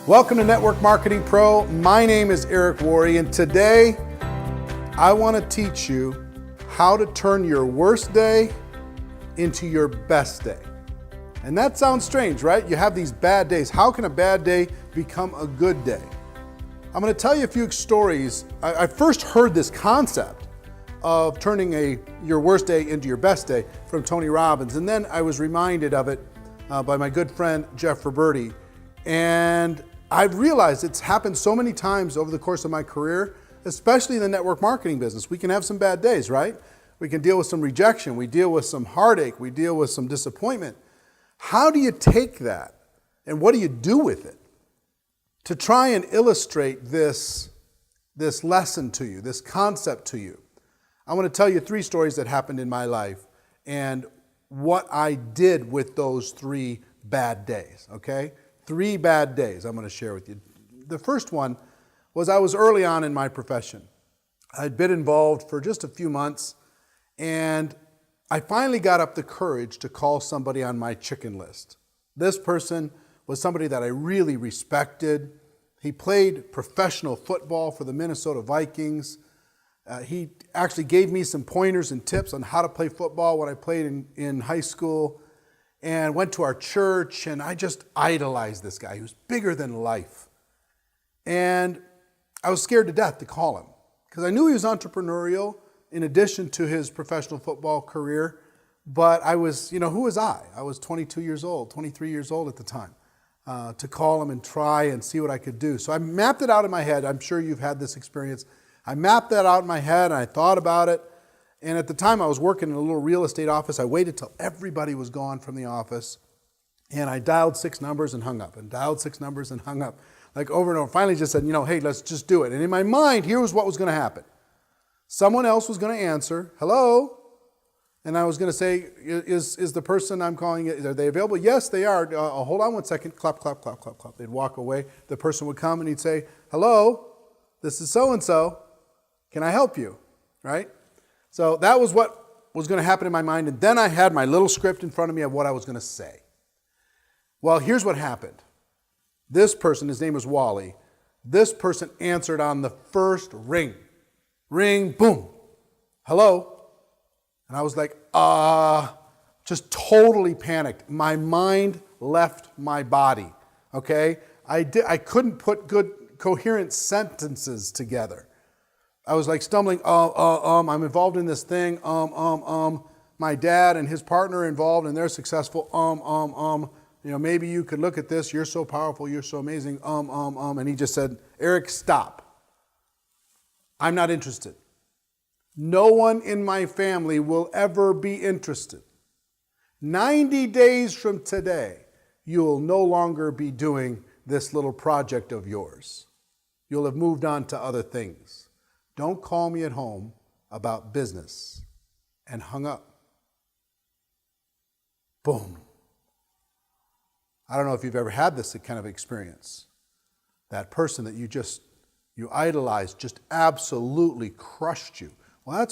Welcome to Network Marketing Pro. My name is Eric Worre, and today I want to teach you how to turn your worst day into your best day. And that sounds strange, right? You have these bad days. How can a bad day become a good day? I'm going to tell you a few stories. I first heard this concept of turning your worst day into your best day from Tony Robbins, and then I was reminded of it by my good friend Jeff Roberti. And I've realized it's happened so many times over the course of my career, especially in the network marketing business. We can have some bad days, right? We can deal with some rejection. We deal with some heartache. We deal with some disappointment. How do you take that and what do you do with it to try and illustrate this lesson to you, this concept to you? I want to tell you 3 stories that happened in my life and what I did with those 3 bad days, okay? 3 bad days I'm going to share with you. The first one was I was early on in my profession. I'd been involved for just a few months, and I finally got up the courage to call somebody on my chicken list. This person was somebody that I really respected. He played professional football for the Minnesota Vikings. He actually gave me some pointers and tips on how to play football when I played in high school, and went to our church, and I just idolized this guy. He was bigger than life. And I was scared to death to call him because I knew he was entrepreneurial in addition to his professional football career. But I was, who was I? I was 22 years old, 23 years old at the time, to call him and try and see what I could do. So I mapped it out in my head. I'm sure you've had this experience. I mapped that out in my head, and I thought about it. And at the time, I was working in a little real estate office. I waited till everybody was gone from the office, and I dialed 6 numbers and hung up, and dialed 6 numbers and hung up, like over and over. Finally just said, hey, let's just do it. And in my mind, here was what was going to happen. Someone else was going to answer, hello, and I was going to say, is the person I'm calling, are they available? Yes, they are. Hold on one second. Clap, clap, clap, clap, clap. They'd walk away. The person would come, and he'd say, hello, this is so-and-so. Can I help you? Right? So that was what was going to happen in my mind. And then I had my little script in front of me of what I was going to say. Well, here's what happened. This person, his name was Wally, this person answered on the first ring. Ring, boom. Hello? And I was like, just totally panicked. My mind left my body, okay? I couldn't put good, coherent sentences together. I was like stumbling, I'm involved in this thing, my dad and his partner are involved and they're successful, maybe you could look at this, you're so powerful, you're so amazing, and he just said, Eric, stop. I'm not interested. No one in my family will ever be interested. 90 days from today, you'll no longer be doing this little project of yours. You'll have moved on to other things. Don't call me at home about business, and hung up. Boom. I don't know if you've ever had this kind of experience. That person that you idolized just absolutely crushed you. Well,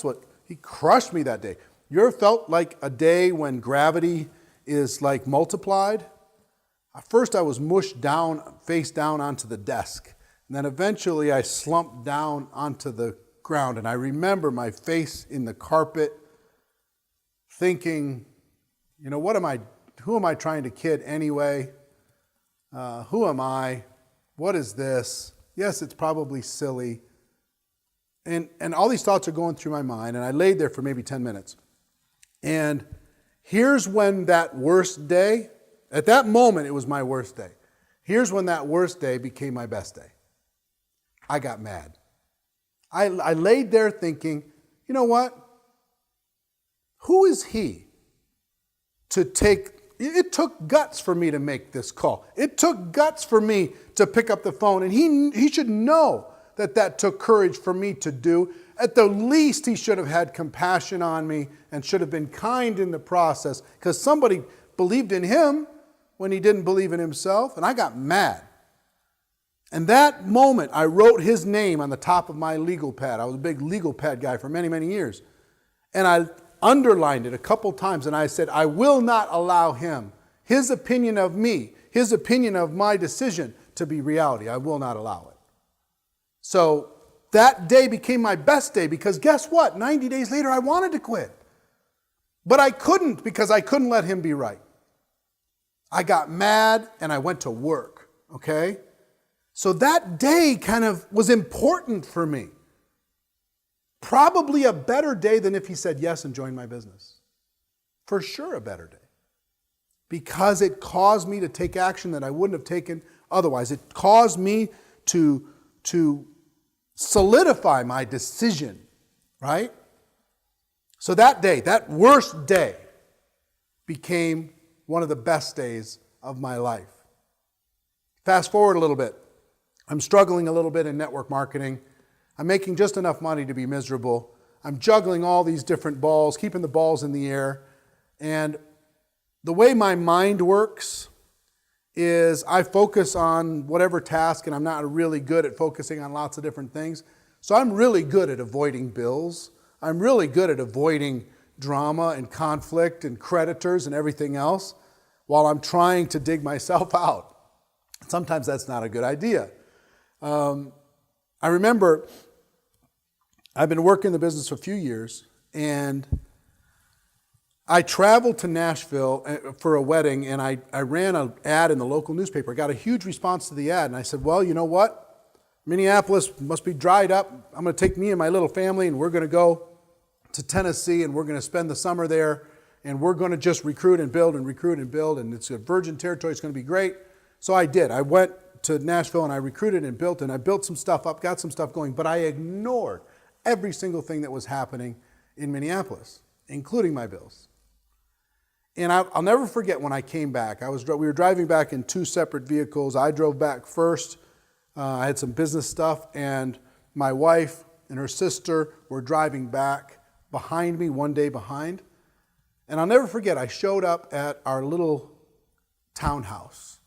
he crushed me that day. You ever felt like a day when gravity is like multiplied? At first I was mushed down, face down onto the desk. And then eventually I slumped down onto the ground, and I remember my face in the carpet thinking, who am I trying to kid anyway? Who am I? What is this? Yes, it's probably silly. And all these thoughts are going through my mind, and I laid there for maybe 10 minutes. And here's when that worst day, at that moment it was my worst day. Here's when that worst day became my best day. I got mad. I laid there thinking, you know what? Who is he to take, it took guts for me to make this call. It took guts for me to pick up the phone, and he should know that took courage for me to do. At the least, he should have had compassion on me and should have been kind in the process, because somebody believed in him when he didn't believe in himself, and I got mad. And that moment, I wrote his name on the top of my legal pad. I was a big legal pad guy for many, many years. And I underlined it a couple times, and I said, I will not allow him, his opinion of me, his opinion of my decision, to be reality. I will not allow it. So that day became my best day because guess what? 90 days later, I wanted to quit. But I couldn't because I couldn't let him be right. I got mad and I went to work, okay? So that day kind of was important for me. Probably a better day than if he said yes and joined my business. For sure a better day. Because it caused me to take action that I wouldn't have taken otherwise. It caused me to solidify my decision, right? So that day, that worst day, became one of the best days of my life. Fast forward a little bit. I'm struggling a little bit in network marketing. I'm making just enough money to be miserable. I'm juggling all these different balls, keeping the balls in the air. And the way my mind works is I focus on whatever task, and I'm not really good at focusing on lots of different things. So I'm really good at avoiding bills. I'm really good at avoiding drama and conflict and creditors and everything else while I'm trying to dig myself out. Sometimes that's not a good idea. I remember I've been working the business for a few years, and I traveled to Nashville for a wedding, and I ran an ad in the local newspaper. I got a huge response to the ad, and I said, well, you know what? Minneapolis must be dried up. I'm going to take me and my little family, and we're going to go to Tennessee, and we're going to spend the summer there, and we're going to just recruit and build, and it's a virgin territory. It's going to be great. So I did. I went to Nashville, and I recruited and I built some stuff up, got some stuff going, but I ignored every single thing that was happening in Minneapolis, including my bills. And I'll never forget when I came back. We were driving back in two separate vehicles. I drove back first. I had some business stuff, and my wife and her sister were driving back behind me, one day behind. And I'll never forget, I showed up at our little townhouse.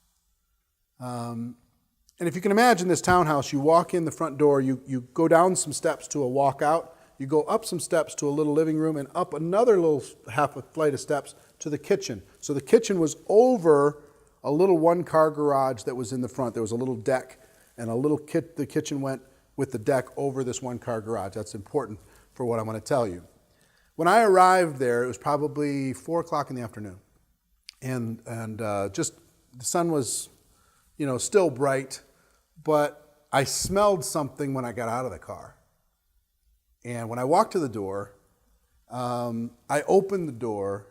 And if you can imagine this townhouse, you walk in the front door, you go down some steps to a walkout, you go up some steps to a little living room, and up another little half a flight of steps to the kitchen. So the kitchen was over a little one-car garage that was in the front. There was a little deck, and the kitchen went with the deck over this one-car garage. That's important for what I'm going to tell you. When I arrived there, it was probably 4 o'clock in the afternoon, and just the sun was, still bright, but I smelled something when I got out of the car. And when I walked to the door, I opened the door,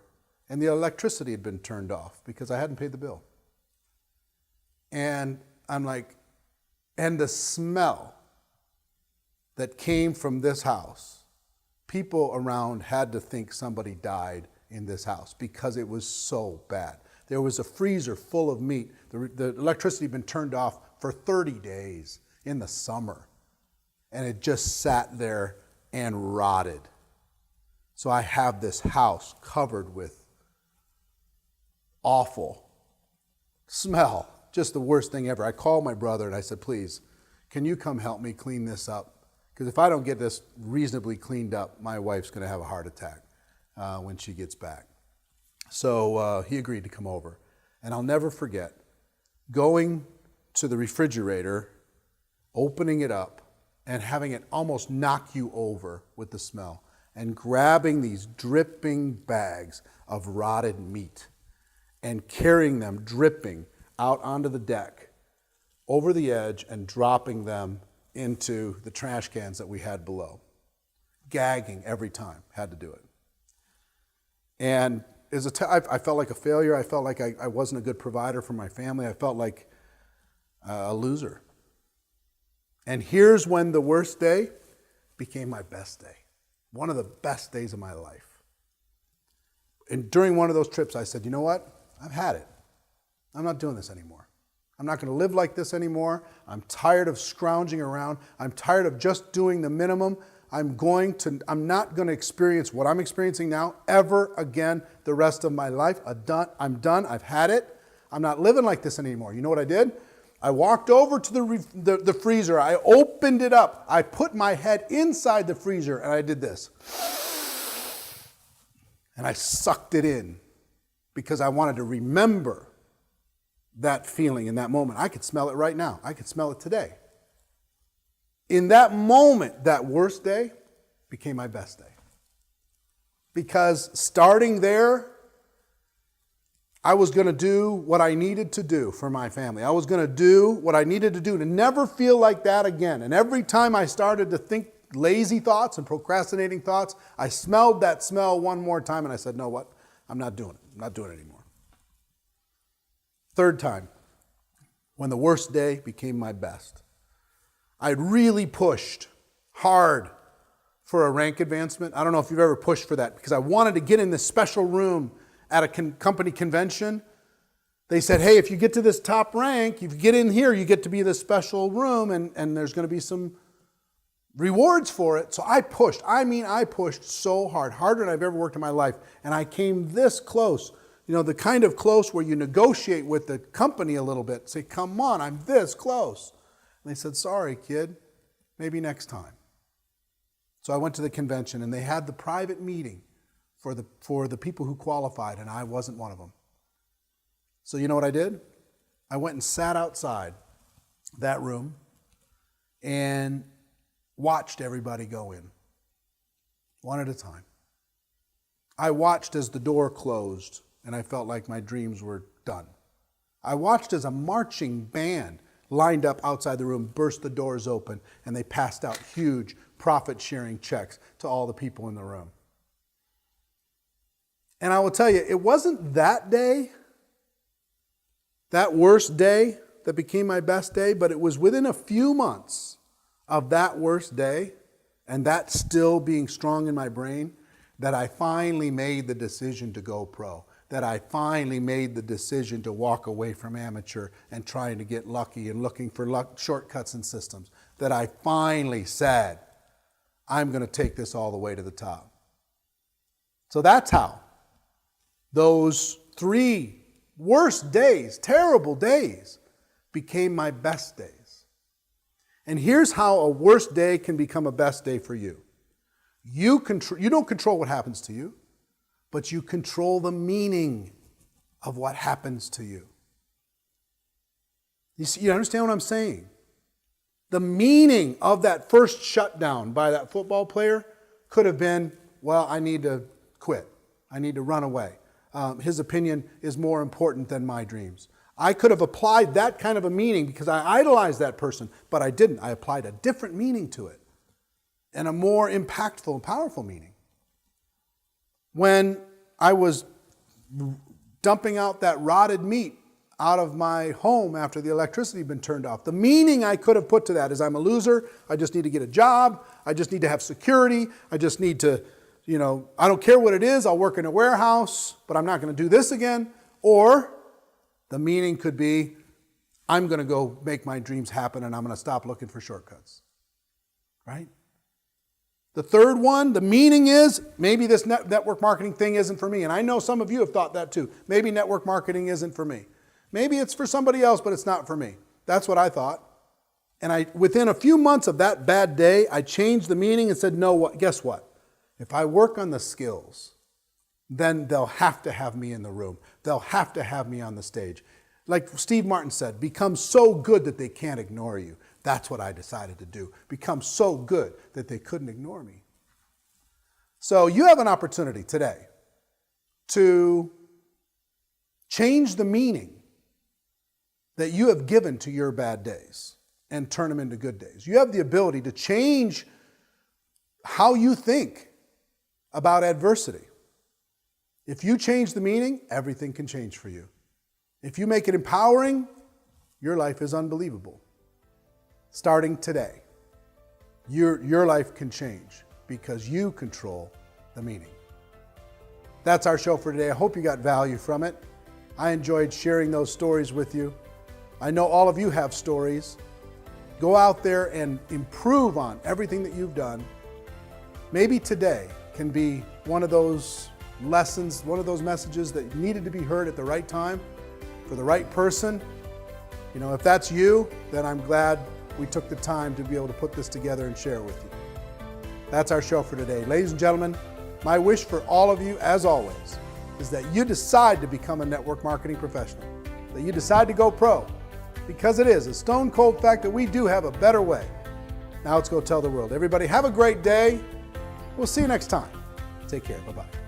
and the electricity had been turned off because I hadn't paid the bill. And I'm like, and the smell that came from this house, people around had to think somebody died in this house because it was so bad. There was a freezer full of meat. The electricity had been turned off for 30 days in the summer, and it just sat there and rotted. So I have this house covered with awful smell, just the worst thing ever. I called my brother and I said, please, can you come help me clean this up? Because if I don't get this reasonably cleaned up, my wife's going to have a heart attack when she gets back. So he agreed to come over. And I'll never forget going to the refrigerator, opening it up, and having it almost knock you over with the smell, and grabbing these dripping bags of rotted meat and carrying them dripping out onto the deck, over the edge, and dropping them into the trash cans that we had below. Gagging every time, had to do it. And I felt like a failure. I felt like I wasn't a good provider for my family. I felt like a loser. And here's when the worst day became my best day. One of the best days of my life. And during one of those trips, I said, you know what? I've had it. I'm not doing this anymore. I'm not going to live like this anymore. I'm tired of scrounging around. I'm tired of just doing the minimum. I'm not going to experience what I'm experiencing now ever again the rest of my life. I'm done. I've had it. I'm not living like this anymore. You know what I did? I walked over to the freezer. I opened it up. I put my head inside the freezer, and I did this. And I sucked it in because I wanted to remember that feeling in that moment. I could smell it right now. I could smell it today. In that moment, that worst day became my best day. Because starting there, I was going to do what I needed to do for my family. I was going to do what I needed to do to never feel like that again. And every time I started to think lazy thoughts and procrastinating thoughts, I smelled that smell one more time and I said, no, what? I'm not doing it. I'm not doing it anymore. Third time, when the worst day became my best. I really pushed hard for a rank advancement. I don't know if you've ever pushed for that, because I wanted to get in this special room at a company convention. They said, hey, if you get to this top rank, if you get in here, you get to be this special room, and there's going to be some rewards for it. So I pushed. I pushed so hard, harder than I've ever worked in my life. And I came this close. You know, the kind of close where you negotiate with the company a little bit. Say, come on, I'm this close. And they said, sorry, kid, maybe next time. So I went to the convention, and they had the private meeting for the people who qualified, and I wasn't one of them. So you know what I did? I went and sat outside that room and watched everybody go in, one at a time. I watched as the door closed, and I felt like my dreams were done. I watched as a marching band lined up outside the room, burst the doors open, and they passed out huge profit-sharing checks to all the people in the room. And I will tell you, it wasn't that day, that worst day, that became my best day, but it was within a few months of that worst day, and that still being strong in my brain, that I finally made the decision to go pro. That I finally made the decision to walk away from amateur and trying to get lucky and looking for shortcuts and systems. That I finally said, I'm going to take this all the way to the top. So that's how those 3 worst days, terrible days, became my best days. And here's how a worst day can become a best day for you. You don't control what happens to you, but you control the meaning of what happens to you. You understand what I'm saying? The meaning of that first shutdown by that football player could have been, well, I need to quit. I need to run away. His opinion is more important than my dreams. I could have applied that kind of a meaning because I idolized that person, but I didn't. I applied a different meaning to it and a more impactful and powerful meaning. When I was dumping out that rotted meat out of my home after the electricity had been turned off, the meaning I could have put to that is I'm a loser, I just need to get a job, I just need to have security, I just need to, I don't care what it is, I'll work in a warehouse, but I'm not going to do this again. Or the meaning could be, I'm going to go make my dreams happen and I'm going to stop looking for shortcuts. Right? The third one, the meaning is, maybe this network marketing thing isn't for me. And I know some of you have thought that too. Maybe network marketing isn't for me. Maybe it's for somebody else, but it's not for me. That's what I thought. And within a few months of that bad day, I changed the meaning and said, no, guess what? If I work on the skills, then they'll have to have me in the room. They'll have to have me on the stage. Like Steve Martin said, become so good that they can't ignore you. That's what I decided to do. Become so good that they couldn't ignore me. So you have an opportunity today to change the meaning that you have given to your bad days and turn them into good days. You have the ability to change how you think about adversity. If you change the meaning, everything can change for you. If you make it empowering, your life is unbelievable. Starting today, your life can change because you control the meaning. That's our show for today. I hope you got value from it. I enjoyed sharing those stories with you. I know all of you have stories. Go out there and improve on everything that you've done. Maybe today can be one of those lessons, one of those messages that needed to be heard at the right time for the right person. If that's you, then I'm glad we took the time to be able to put this together and share it with you. That's our show for today. Ladies and gentlemen, my wish for all of you, as always, is that you decide to become a network marketing professional. that you decide to go pro, because it is a stone cold fact that we do have a better way. Now let's go tell the world. Everybody have a great day. We'll see you next time. Take care. Bye-bye.